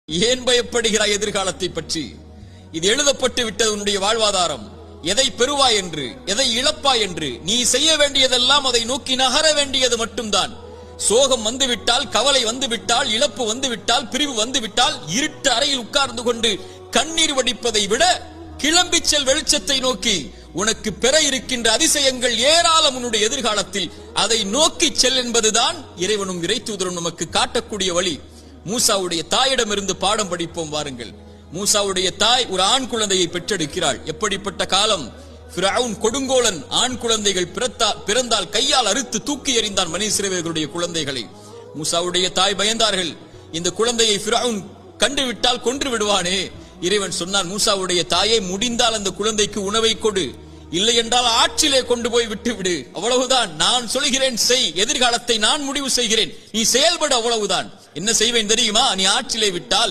ஏன் பயப்படுகிறாய் எதிர்காலத்தை பற்றி? இது எழுதப்பட்டு விட்டது உன்னுடைய வாழ்வாதாரம். எதை பெறுவாய் என்று, எதை இழப்பாய் என்று, நீ செய்ய வேண்டியதெல்லாம் அதை நோக்கி நகர வேண்டியது மட்டும்தான். சோகம் வந்துவிட்டால், கவலை வந்துவிட்டால், இழப்பு வந்துவிட்டால், பிரிவு வந்துவிட்டால், இருட்டு அறையில் உட்கார்ந்து கொண்டு கண்ணீர் வடிப்பதை விட கிளம்பி செல் வெளிச்சத்தை நோக்கி. உனக்கு பெற இருக்கின்ற அதிசயங்கள் ஏராளம் உன்னுடைய எதிர்காலத்தில். அதை நோக்கி செல் என்பதுதான் இறைவனும் இறை தூதரும் நமக்கு காட்டக்கூடிய வழி. மூசாவுடைய தாயிடமிருந்து பாடம் படிப்போம் வாருங்கள். மூசாவுடைய தாய் ஒரு ஆண் குழந்தையை பெற்றெடுக்கிறாள். எப்படிப்பட்ட காலம்! ஃபிரௌன் கொடுங்கோலன் ஆண் குழந்தைகள் பிறந்தால் கையால் அறுத்து தூக்கி எறிந்தான் பனி இஸ்ரவேலர்களுடைய குழந்தைகளை. மூசாவுடைய தாய் பயந்தார்கள். இந்த குழந்தையை ஃபிரௌன் கண்டுவிட்டால் கொன்று விடுவானே. இறைவன் சொன்னான், மூசாவுடைய தாயை, முடிந்தால் அந்த குழந்தைக்கு உணவை கொடு, இல்லை என்றால் ஆற்றிலே கொண்டு போய் விட்டு விடு. அவ்வளவுதான். நான் சொல்கிறேன் செய். எதிர்காலத்தை நான் முடிவு செய்கிறேன். நீ செயல்பட, அவ்வளவுதான். என்ன செய்வேன் தெரியுமா? நீ ஆற்றிலே விட்டால்